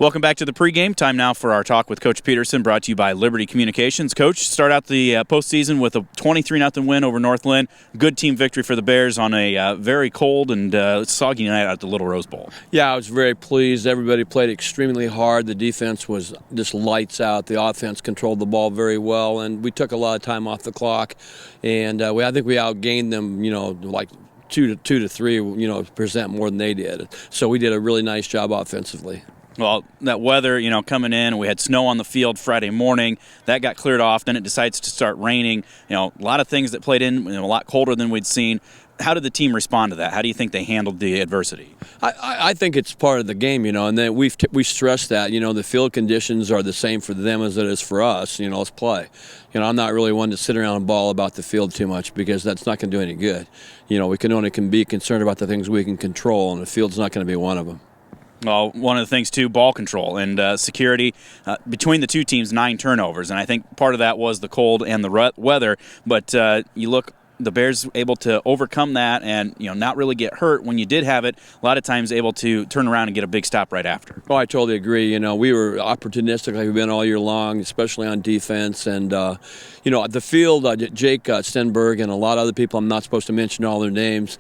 Welcome back to the pregame. Time now for our talk with Coach Pedersen, brought to you by Liberty Communications. Coach, start out the postseason with a 23-0 win over North Linn. Good team victory for the Bears on a very cold and soggy night at the Little Rose Bowl. Yeah, I was very pleased. Everybody played extremely hard. The defense was just lights out. The offense controlled the ball very well, and we took a lot of time off the clock. And I think we outgained them, like 2 to 3, percent more than they did. So we did a really nice job offensively. Well, that weather, coming in, we had snow on the field Friday morning. That got cleared off. Then it decides to start raining. A lot of things that played in, a lot colder than we'd seen. How did the team respond to that? How do you think they handled the adversity? I think it's part of the game, and then we stress that, the field conditions are the same for them as it is for us. Let's play. I'm not really one to sit around and bawl about the field too much because that's not going to do any good. We can only be concerned about the things we can control, and the field's not going to be one of them. Well, one of the things, too, ball control and security. Between the two teams, 9 turnovers. And I think part of that was the cold and the weather. But you look, the Bears able to overcome that and, not really get hurt when you did have it. A lot of times able to turn around and get a big stop right after. Oh, I totally agree. We were opportunistic like we've been all year long, especially on defense. And, the field, Jake Stenberg and a lot of other people, I'm not supposed to mention all their names,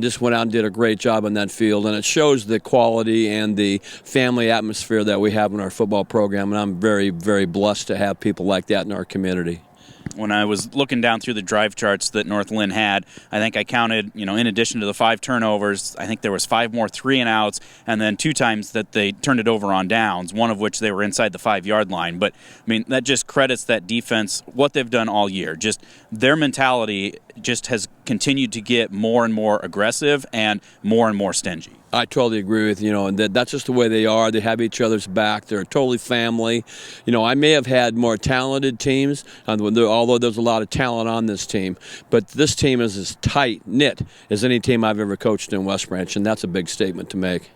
just went out and did a great job on that field. And it shows the quality and the family atmosphere that we have in our football program. And I'm very, very blessed to have people like that in our community. When I was looking down through the drive charts that North Linn had, I think I counted, in addition to the 5 turnovers, I think there was 5 more 3-and-outs, and then 2 times that they turned it over on downs, one of which they were inside the 5-yard line. But, that just credits that defense, what they've done all year. Just their mentality just has continued to get more and more aggressive and more stingy. I totally agree with you, and that's just the way they are. They have each other's back. They're totally family. I may have had more talented teams, although there's a lot of talent on this team. But this team is as tight-knit as any team I've ever coached in West Branch, and that's a big statement to make.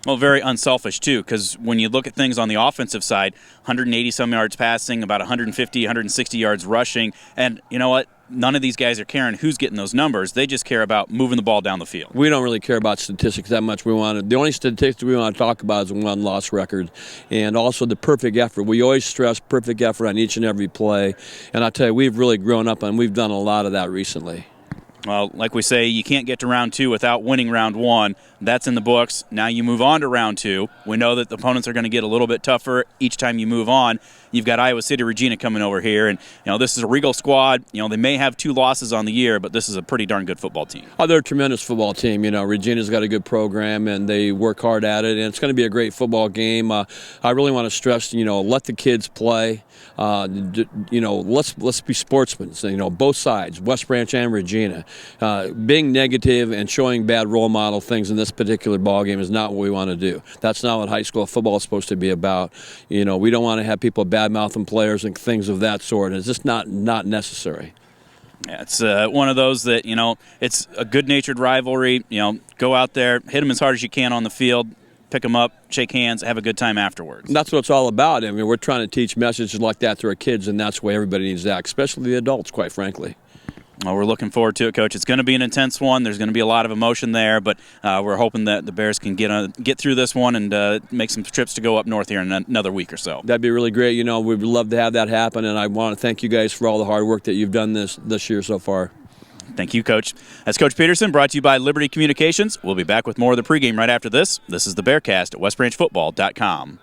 Well, very unselfish, too, because when you look at things on the offensive side, 180-some yards passing, about 150, 160 yards rushing, and you know what? None of these guys are caring who's getting those numbers. They just care about moving the ball down the field. We don't really care about statistics that much. The only statistics we want to talk about is the win-loss record and also the perfect effort. We always stress perfect effort on each and every play. And I'll tell you, we've really grown up and we've done a lot of that recently. Well, like we say, you can't get to round 2 without winning round 1. That's in the books. Now you move on to round 2. We know that the opponents are going to get a little bit tougher each time you move on. You've got Iowa City, Regina coming over here, and this is a Regal squad. They may have 2 losses on the year, but this is a pretty darn good football team. Oh, they're a tremendous football team. Regina's got a good program, and they work hard at it, and it's going to be a great football game. I really want to stress, let the kids play. Let's be sportsmen. Both sides, West Branch and Regina. Being negative and showing bad role model things in this particular ball game is not what we want to do. That's not what high school football is supposed to be about. We don't want to have people bad-mouthing players and things of that sort. It's just not necessary. Yeah, it's one of those that, it's a good-natured rivalry. Go out there, hit them as hard as you can on the field, pick them up, shake hands, have a good time afterwards. And that's what it's all about. We're trying to teach messages like that to our kids, and that's the way everybody needs to act, especially the adults, quite frankly. Well, we're looking forward to it, Coach. It's going to be an intense one. There's going to be a lot of emotion there, but we're hoping that the Bears can get through this one and make some trips to go up north here in another week or so. That'd be really great. We'd love to have that happen, and I want to thank you guys for all the hard work that you've done this year so far. Thank you, Coach. That's Coach Pedersen, brought to you by Liberty Communications. We'll be back with more of the pregame right after this. This is the Bearcast at westbranchfootball.com.